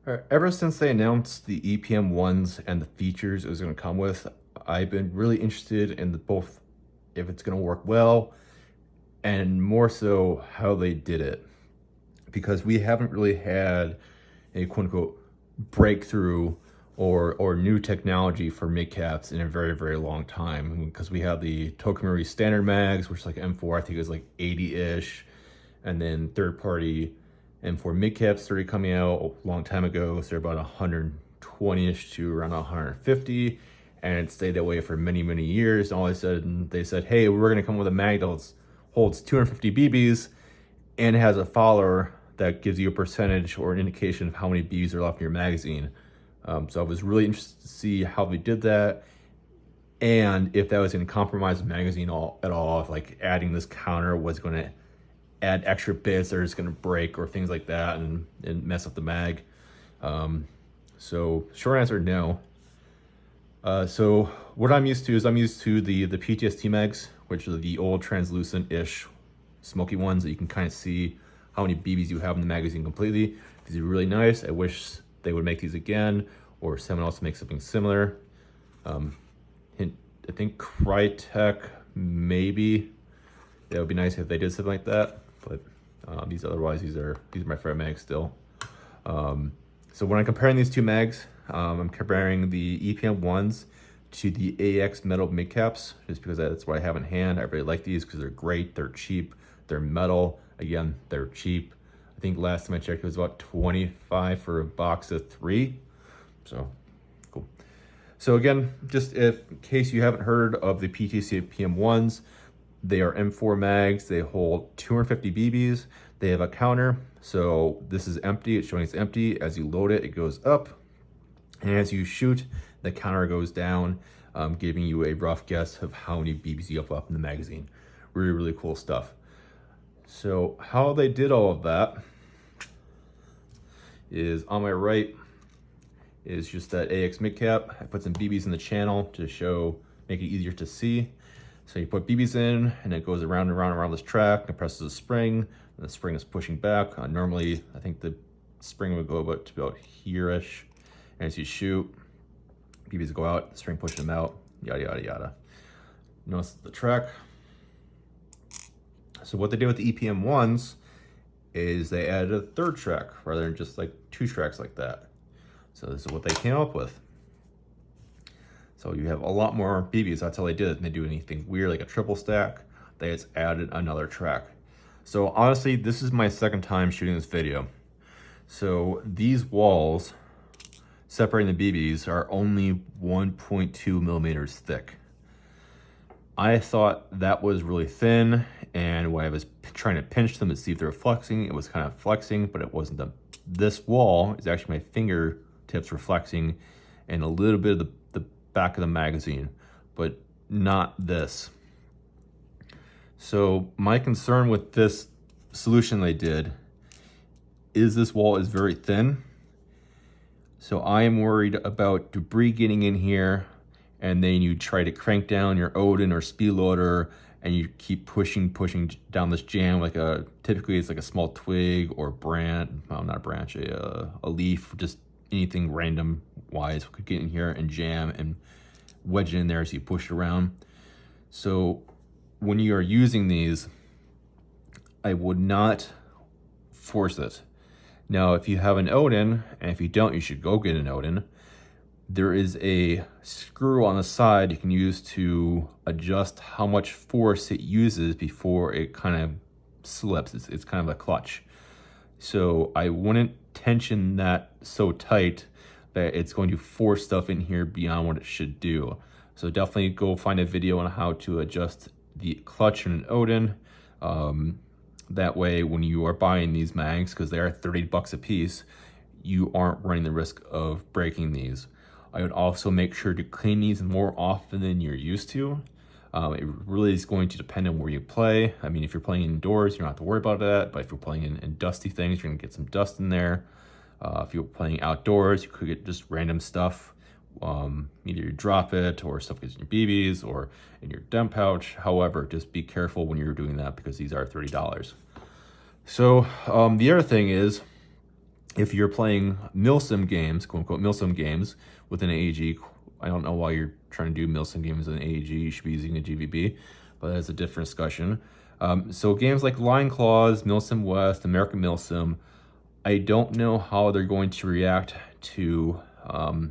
Ever since they announced the EPM ones and the features it was going to come with, I've been really interested in both if it's going to work well and more so how they did it. Because we haven't really had a quote unquote breakthrough or new technology for midcaps in a very, very long time. Because we have the Tokamori standard mags, which is like M4, I think it was like 80-ish. And then third party M4 midcaps started coming out a long time ago. So they're about 120-ish to around 150. And it stayed that way for many, many years. And all of a sudden they said, hey, we're gonna come with a mag that holds 250 BBs and has a follower that gives you a percentage or an indication of how many BBs are left in your magazine. So I was really interested to see how they did that and if that was going to compromise the magazine at all, if like adding this counter was going to add extra bits that are just going to break or things like that and mess up the mag. So short answer, no. So what I'm used to is I'm used to the PTS mags, which are the old translucent-ish smoky ones that you can kind of see how many BBs you have in the magazine completely. These are really nice. I wish they would make these again, or someone else make something similar. I think Crytek, maybe. It would be nice if they did something like that, but these are my favorite mags still. So when I'm comparing these two mags, I'm comparing the EPM ones to the AX metal midcaps, just because that's what I have in hand. I really like these because they're great, they're cheap, they're metal. Again, they're cheap. I think last time I checked it was about 25 for a box of 3. So cool. So again, just in case you haven't heard of the PTS EPM ones, they are M4 mags. They hold 250 BBs. They have a counter. So this is empty. It's showing it's empty. As you load it, it goes up. And as you shoot, the counter goes down, giving you a rough guess of how many BBs you have left in the magazine. Really, really cool stuff. So how they did all of that is on my right is just that AX midcap. I put some BBs in the channel to make it easier to see. So you put BBs in and it goes around and around and around this track and presses a spring, and the spring is pushing back. Normally, I think the spring would go about here-ish. And as you shoot, BBs go out, the string pushes them out, yada, yada, yada. Notice the track. So what they did with the EPM ones is they added a third track rather than just like 2 tracks like that. So this is what they came up with. So you have a lot more BBs. That's how they did it. They didn't do anything weird like a triple stack. They just added another track. So honestly, this is my second time shooting this video. So these walls separating the BBs are only 1.2 millimeters thick. I thought that was really thin, and when I was trying to pinch them to see if they were flexing, it was kind of flexing, but it wasn't. This wall is actually my fingertips were flexing and a little bit of the back of the magazine, but not this. So my concern with this solution they did is this wall is very thin. So I am worried about debris getting in here, and then you try to crank down your Odin or speed loader and you keep pushing down this jam like typically it's like a small twig or branch, well, not a branch, a leaf, just anything random wise could get in here and jam and wedge it in there as you push it around. So when you are using these, I would not force it. Now, if you have an Odin, and if you don't, you should go get an Odin. There is a screw on the side you can use to adjust how much force it uses before it kind of slips. It's kind of a clutch. So I wouldn't tension that so tight that it's going to force stuff in here beyond what it should do. So definitely go find a video on how to adjust the clutch in an Odin. That way, when you are buying these mags, because they are $30 a piece, you aren't running the risk of breaking these. I would also make sure to clean these more often than you're used to. It really is going to depend on where you play. I mean, if you're playing indoors, you don't have to worry about that. But if you're playing in dusty things, you're gonna get some dust in there. If you're playing outdoors, you could get just random stuff. Either you drop it or stuff gets in your BBs or in your dump pouch. However, just be careful when you're doing that because these are $30. So the other thing is, if you're playing milsim games, quote unquote milsim games with an AEG, I don't know why you're trying to do milsim games with an AEG. You should be using a GVB, but that's a different discussion. So games like Line Claws, Milsim West, American Milsim, I don't know how they're going to react to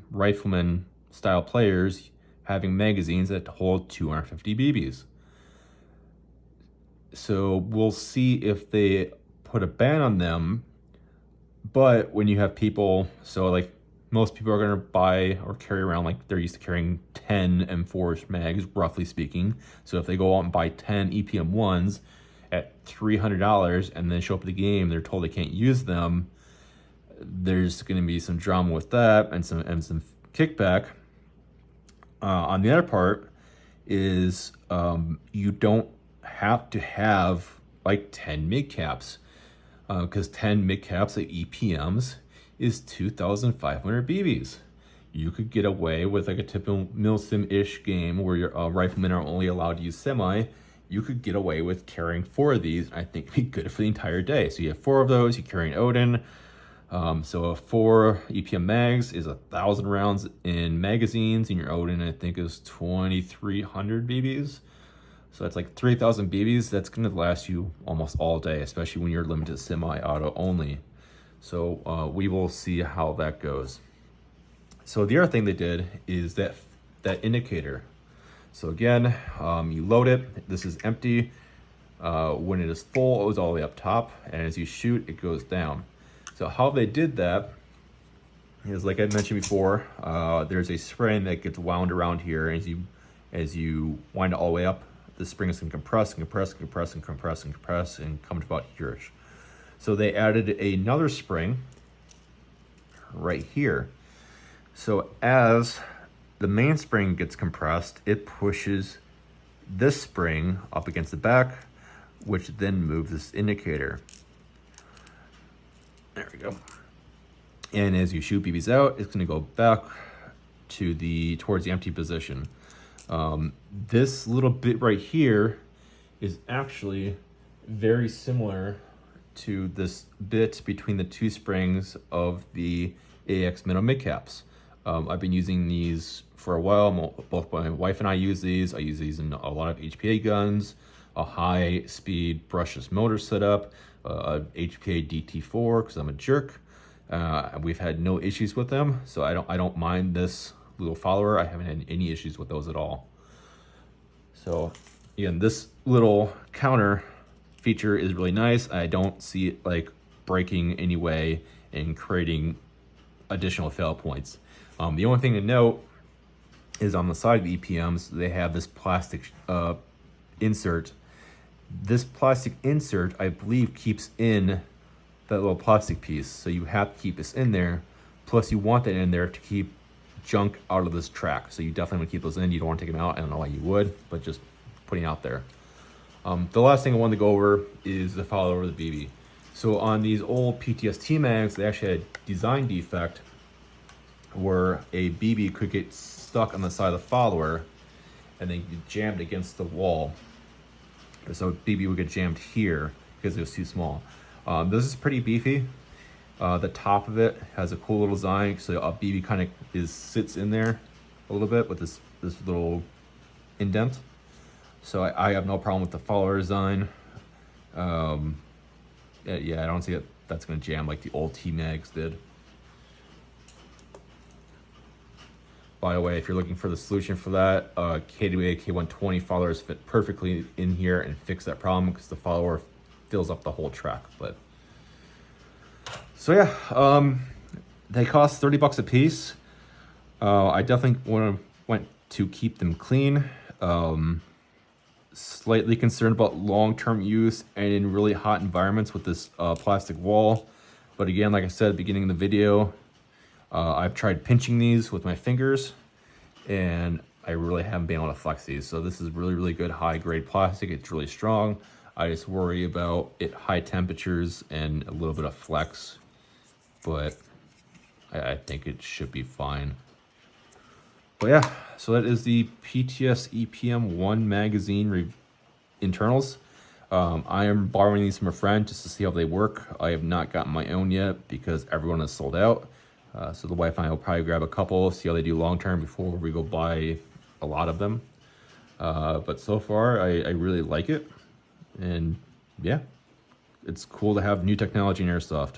rifleman style players having magazines that hold 250 BBs. So we'll see if they put a ban on them. But when you have people, so like most people are going to buy or carry around, like they're used to carrying 10 M4 mags, roughly speaking. So if they go out and buy 10 EPM ones at $300 and then show up at the game, they're told they can't use them, there's going to be some drama with that and some kickback. On the other part is you don't have to have like 10 midcaps, because 10 midcaps at EPMs is 2,500 BBs. You could get away with like a typical milsim-ish game where your riflemen are only allowed to use semi. You could get away with carrying 4 of these. I think it'd be good for the entire day. So you have 4 of those, you carry an Odin. So a 4 EPM mags is 1,000 rounds in magazines, and your Odin I think is 2,300 BBs. So that's like 3,000 BBs. That's going to last you almost all day, especially when you're limited to semi-auto only. So we will see how that goes. So the other thing they did is that indicator. So again, you load it. This is empty. When it is full, it was all the way up top, and as you shoot, it goes down. So how they did that is, like I mentioned before, there's a spring that gets wound around here. As you wind it all the way up, the spring is going to compress and compress and compress and compress and compress and come to about here-ish. So they added another spring right here. So as the main spring gets compressed, it pushes this spring up against the back, which then moves this indicator. There we go. And as you shoot BBs out, it's going to go back to towards the empty position. This little bit right here is actually very similar to this bit between the 2 springs of the AX minnow midcaps. I've been using these for a while. Both my wife and I use these. I use these in a lot of HPA guns, a high speed brushless motor setup, a HPA DT4 because I'm a jerk. We've had no issues with them, so I don't mind this little follower. I haven't had any issues with those at all. So again, this little counter feature is really nice. I don't see it like breaking anyway and creating additional fail points. The only thing to note is on the side of the EPMs, they have this plastic insert. This plastic insert, I believe, keeps in that little plastic piece. So you have to keep this in there. Plus you want that in there to keep junk out of this track. So you definitely want to keep those in. You don't want to take them out. I don't know why you would, but just putting out there. The last thing I wanted to go over is the follower of the BB. So on these old PTS T-Mags, they actually had a design defect where a BB could get stuck on the side of the follower and then get jammed against the wall. So BB would get jammed here because it was too small. This is pretty beefy. The top of it has a cool little design, so a BB kind of sits in there a little bit with this little indent. So I have no problem with the follower design. Yeah, I don't see that's going to jam like the old T-Mags did. By the way, if you're looking for the solution for that, K2A K120 followers fit perfectly in here and fix that problem because the follower fills up the whole track. But so yeah, they cost $30 a piece. I definitely want to keep them clean. Slightly concerned about long-term use and in really hot environments with this plastic wall. But again, like I said at the beginning of the video, I've tried pinching these with my fingers and I really haven't been able to flex these. So this is really, really good high-grade plastic. It's really strong. I just worry about it high temperatures and a little bit of flex, but I think it should be fine. But yeah, so that is the PTS EPM 1 magazine internals. I am borrowing these from a friend just to see how they work. I have not gotten my own yet because everyone is sold out. So the wife and I will probably grab a couple, see how they do long term before we go buy a lot of them. But so far, I really like it. And yeah, it's cool to have new technology in airsoft.